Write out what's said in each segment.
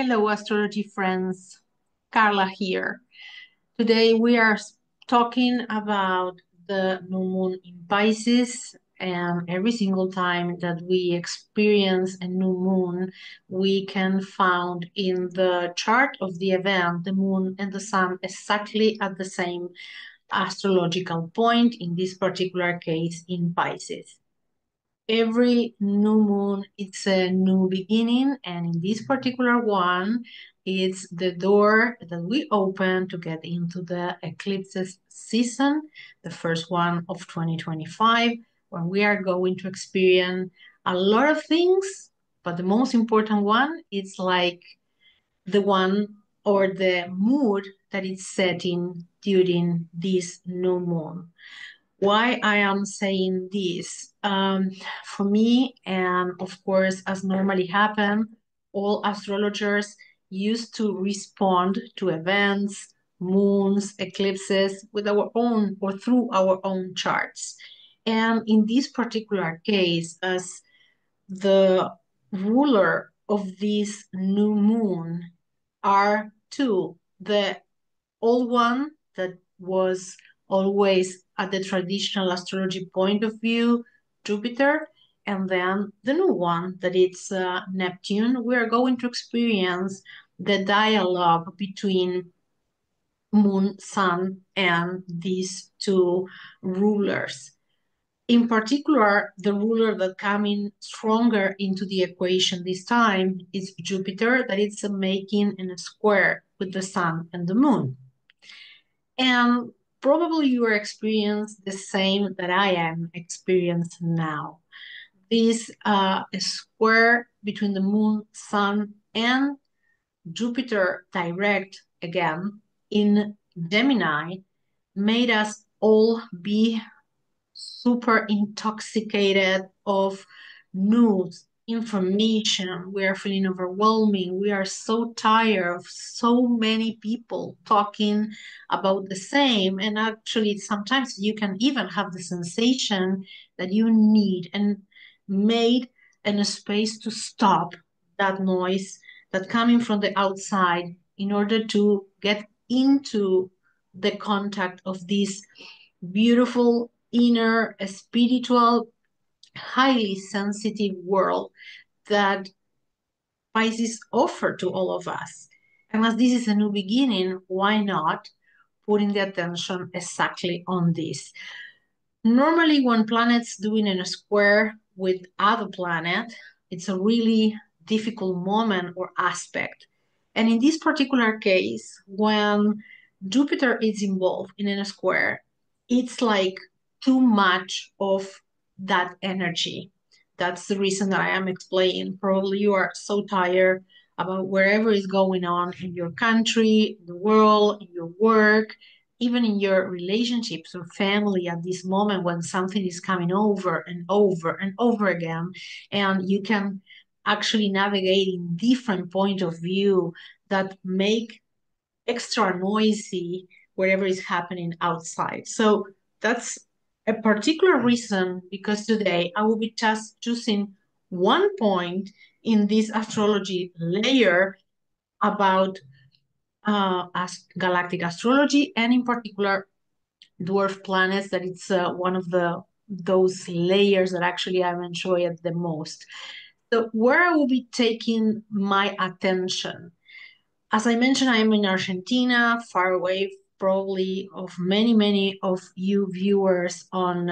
Hello, astrology friends. Carla here. Today we are talking about the new moon in Pisces, and every single time that we experience a new moon, we can find in the chart of the event the moon and the sun exactly at the same astrological point, in this particular case in Pisces. Every new moon, it's a new beginning, and in this particular one, it's the door that we open to get into the eclipses season, the first one of 2025, when we are going to experience a lot of things, but the most important one is like the one or the mood that is setting during this new moon. Why I am saying this? For me, and of course, as normally happen, all astrologers used to respond to events, moons, eclipses with our own or through our own charts. And in this particular case, as the ruler of this new moon are two, the old one that was always at the traditional astrology point of view, Jupiter, and then the new one that it's Neptune. We are going to experience the dialogue between Moon, Sun, and these two rulers. In particular, the ruler that coming stronger into the equation this time is Jupiter, that it's making in a square with the Sun and the Moon. And probably you are experiencing the same that I am experiencing now. This square between the moon, sun, and Jupiter direct again in Gemini made us all be super intoxicated of news, information. We are feeling overwhelming. We are so tired of so many people talking about the same. And actually, sometimes you can even have the sensation that you need and made a space to stop that noise that coming from the outside in order to get into the contact of this beautiful, inner, spiritual, highly sensitive world that Pisces offer to all of us. And as this is a new beginning, why not putting the attention exactly on this? Normally, when planets doing in a square with other planet, it's a really difficult moment or aspect. And in this particular case, when Jupiter is involved in a square, it's like too much of that energy. That's the reason that I am explaining. Probably you are so tired about wherever is going on in your country, in the world, in your work, even in your relationships or family at this moment when something is coming over and over and over again, and you can actually navigate in different point of view that make extra noisy whatever is happening outside. So that's a particular reason because today I will be just choosing one point in this astrology layer about galactic astrology, and in particular dwarf planets, that it's one of the those layers that actually I enjoy it the most. So where I will be taking my attention, as I mentioned, I am in Argentina, far away probably of many of you viewers on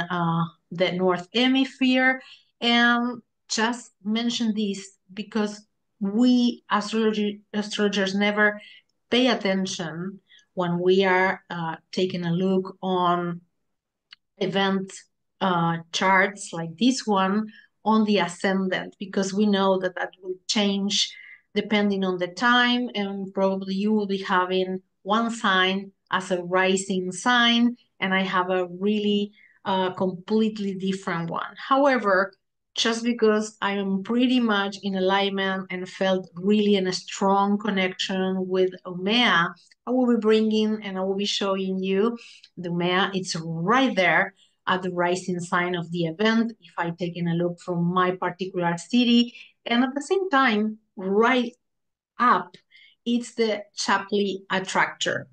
the North Hemisphere. And just mention this because we astrologers never pay attention when we are taking a look on event charts like this one on the ascendant, because we know that that will change depending on the time, and probably you will be having one sign as a rising sign and I have a really completely different one. However, just because I am pretty much in alignment and felt really in a strong connection with Umea, I will be bringing and I will be showing you the Umea. It's right there at the rising sign of the event if I take in a look from my particular city, and at the same time, right up, it's the Shapley attractor.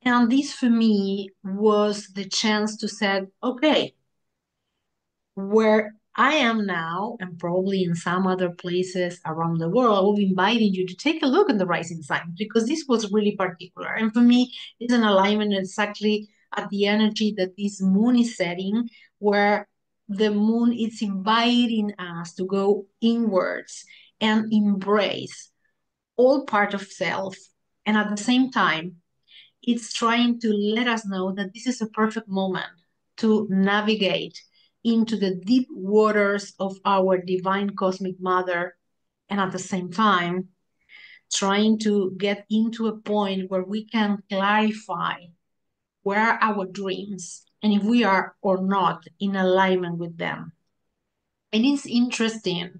And this for me was the chance to say, okay, where I am now, and probably in some other places around the world, I will be inviting you to take a look at the rising sign because this was really particular. And for me, it's an alignment exactly at the energy that this moon is setting, where the moon is inviting us to go inwards and embrace all part of self. And at the same time, it's trying to let us know that this is a perfect moment to navigate into the deep waters of our divine cosmic mother, and at the same time trying to get into a point where we can clarify where are our dreams and if we are or not in alignment with them. And it's interesting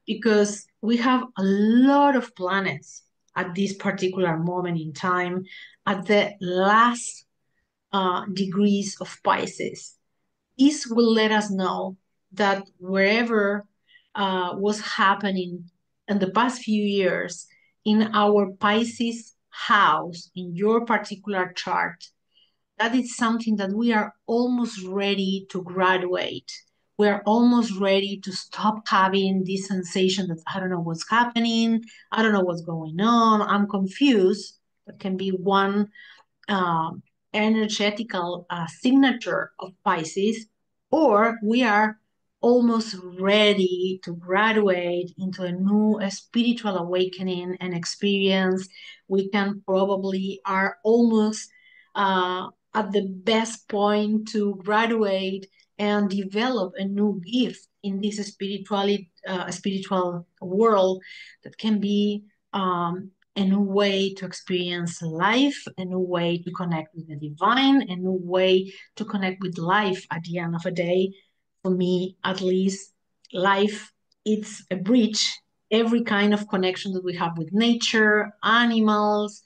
because we have a lot of planets at this particular moment in time at the last degrees of Pisces. This will let us know that wherever was happening in the past few years in our Pisces house, in your particular chart, that is something that we are almost ready to graduate. We are almost ready to stop having this sensation that I don't know what's happening, I don't know what's going on, I'm confused. That can be one uh, energetical signature of Pisces, or we are almost ready to graduate into a new spiritual awakening and experience. We can probably are almost at the best point to graduate and develop a new gift in this spiritual world that can be a new way to experience life, a new way to connect with the divine, a new way to connect with life at the end of the day. For me, at least, life, it's a bridge. Every kind of connection that we have with nature, animals,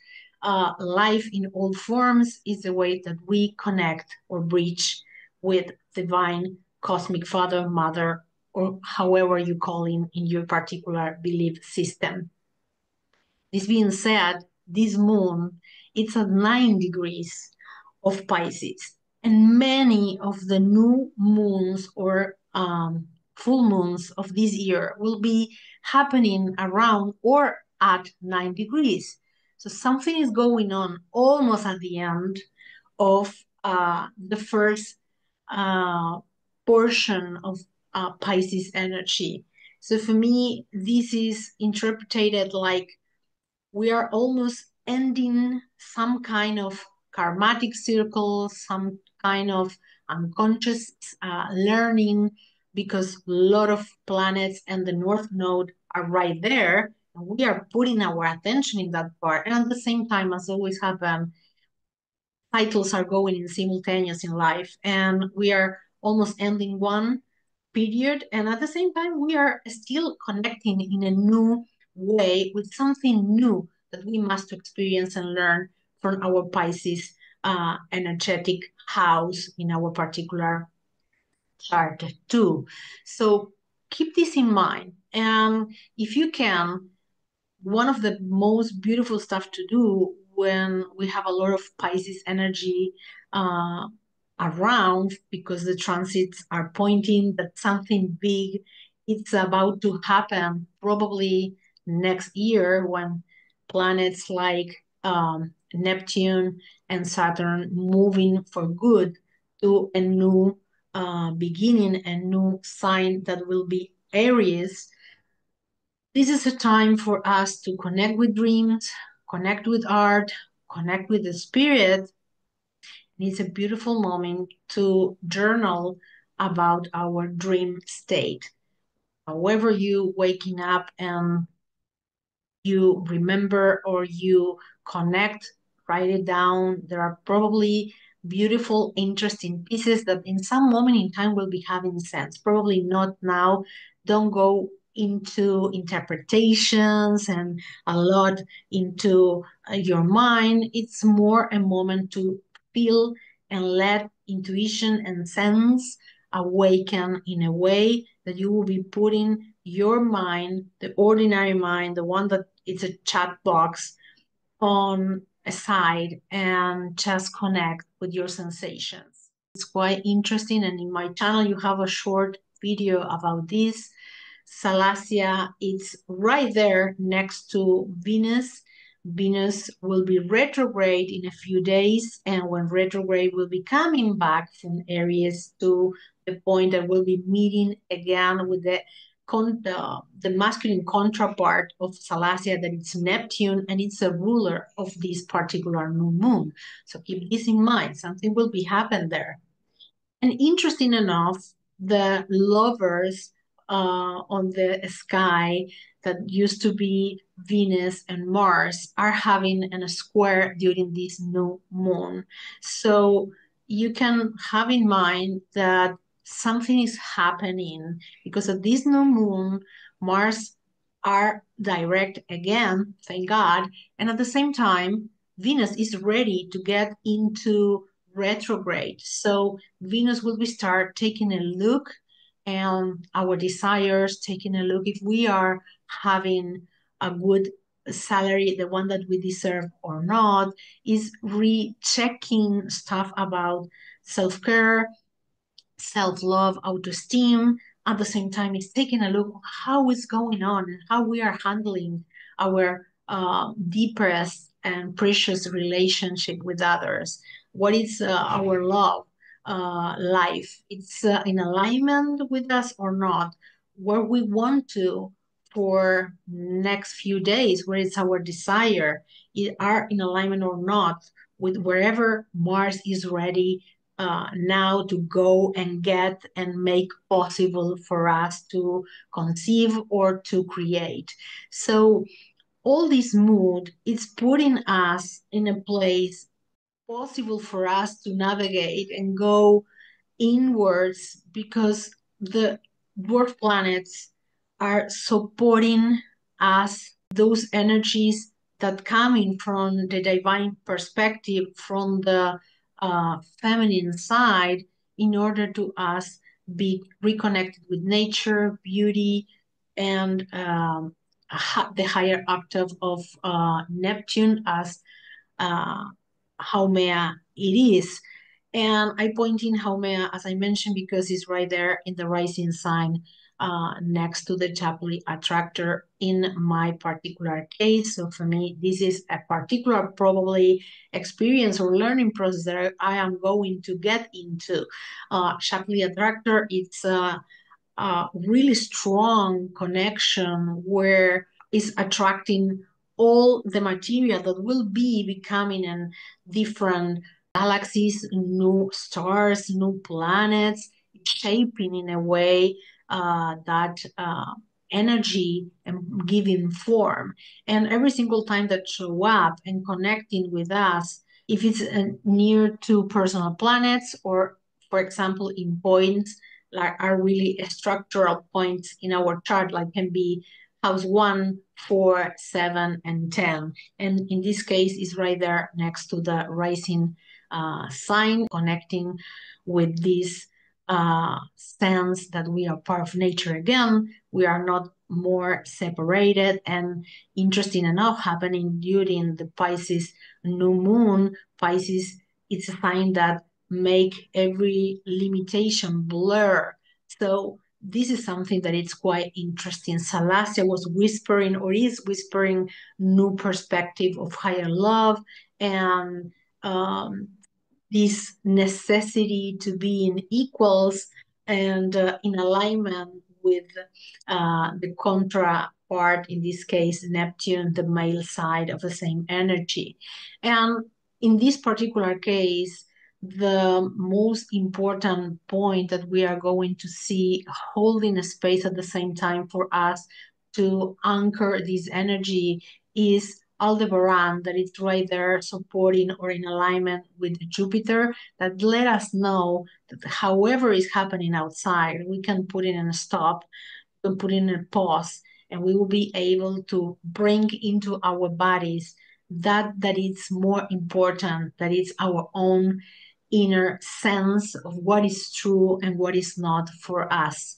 life in all forms is the way that we connect or bridge with divine, cosmic father, mother, or however you call him in your particular belief system. This being said, this moon, it's at 9 degrees of Pisces. And many of the new moons or full moons of this year will be happening around or at 9 degrees. So something is going on almost at the end of the first uh, portion of Pisces energy. So for me, this is interpreted like we are almost ending some kind of karmatic circle, some kind of unconscious learning, because a lot of planets and the North Node are right there. And we are putting our attention in that part. And at the same time, as always happen, cycles are going in simultaneous in life. And we are almost ending one period. And at the same time, we are still connecting in a new way with something new that we must experience and learn from our Pisces energetic house in our particular chart too. So keep this in mind. And if you can, one of the most beautiful stuff to do when we have a lot of Pisces energy uh, around, because the transits are pointing that something big it's about to happen probably next year when planets like Neptune and Saturn moving for good to a new beginning, a new sign that will be Aries. This is a time for us to connect with dreams, connect with art, connect with the spirit. It's a beautiful moment to journal about our dream state. However, you waking up and you remember or you connect, write it down. There are probably beautiful, interesting pieces that in some moment in time will be having sense. Probably not now. Don't go into interpretations and a lot into your mind. It's more a moment to feel and let intuition and sense awaken in a way that you will be putting your mind, the ordinary mind, the one that it's a chat box, on a side and just connect with your sensations. It's quite interesting, and in my channel you have a short video about this. Salacia, it's right there next to Venus. Venus will be retrograde in a few days, and when retrograde will be coming back from Aries to the point that we'll be meeting again with the masculine counterpart of Salacia, that it's Neptune, and it's a ruler of this particular new moon. So keep this in mind. Something will be happening there. And interesting enough, the lovers on the sky that used to be Venus and Mars are having a square during this new moon. So you can have in mind that something is happening because of this new moon, Mars are direct again, thank God. And at the same time, Venus is ready to get into retrograde. So Venus will be start taking a look and our desires, taking a look if we are having a good salary, the one that we deserve or not, is rechecking stuff about self-care, self-love, auto-esteem. At the same time, it's taking a look how is going on and how we are handling our deepest and precious relationship with others. What is our love life? It's in alignment with us or not? Where we want to for next few days, where it's our desire, are in alignment or not with wherever Mars is ready now to go and get and make possible for us to conceive or to create. So all this mood is putting us in a place possible for us to navigate and go inwards because the dwarf planets are supporting us, those energies that coming from the divine perspective, from the feminine side, in order to us be reconnected with nature, beauty, and the higher octave of Neptune as Haumea it is. And I point in Haumea, as I mentioned, because it's right there in the rising sign next to the Chapley attractor in my particular case. So for me, this is a particular probably experience or learning process that I am going to get into. Chapley attractor, it's a really strong connection where it's attracting all the material that will be becoming in different galaxies, new stars, new planets, shaping in a way that energy and giving form. And every single time that show up and connecting with us, if it's near to personal planets or, for example, in points like are really structural points in our chart, like can be house 1, 4, 7, and 10. And in this case, is right there next to the rising sign, connecting with this sense that we are part of nature again. We are not more separated. And interesting enough, happening during the Pisces new moon, Pisces, it's a sign that make every limitation blur. So this is something that is quite interesting. Salacia was whispering or is whispering new perspective of higher love and this necessity to be in equals and in alignment with the contrapart, in this case, Neptune, the male side of the same energy. And in this particular case, the most important point that we are going to see holding a space at the same time for us to anchor this energy is Aldebaran, that is right there supporting or in alignment with Jupiter, that let us know that however is happening outside, we can put in a stop, we can put in a pause, and we will be able to bring into our bodies that is more important, that is our own inner sense of what is true and what is not for us.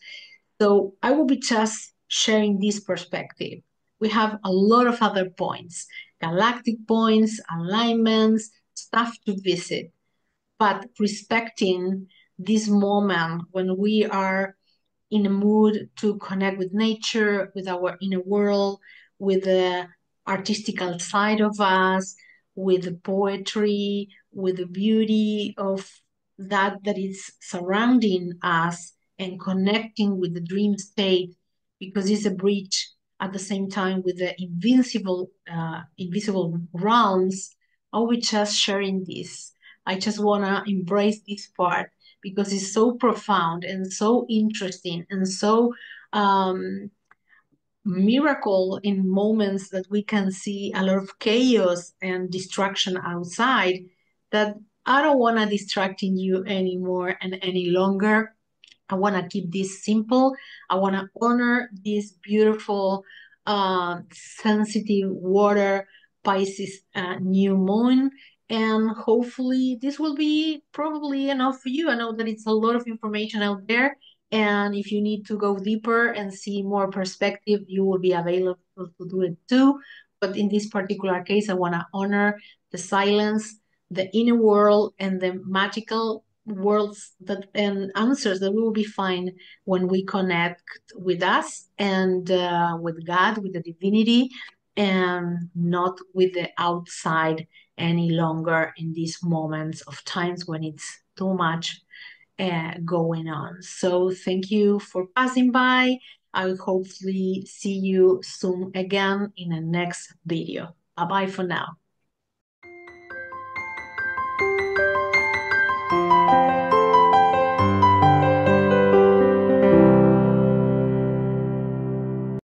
So I will be just sharing this perspective. We have a lot of other points, galactic points, alignments, stuff to visit, but respecting this moment when we are in a mood to connect with nature, with our inner world, with the artistical side of us, with the poetry, with the beauty of that is surrounding us, and connecting with the dream state, because it's a bridge at the same time with the invisible realms. Are we just sharing this? I just want to embrace this part because it's so profound and so interesting and so miracle in moments that we can see a lot of chaos and distraction outside, that I don't want to distracting you anymore and any longer. I want to keep this simple. I want to honor this beautiful, sensitive water Pisces new moon. And hopefully, this will be probably enough for you. I know that it's a lot of information out there. And if you need to go deeper and see more perspective, you will be available to do it too. But in this particular case, I want to honor the silence, the inner world, and the magical worlds that and answers that we will be find when we connect with us and with God, with the divinity, and not with the outside any longer in these moments of times when it's too much going on. So thank you for passing by. I will hopefully see you soon again in the next video. Bye bye for now.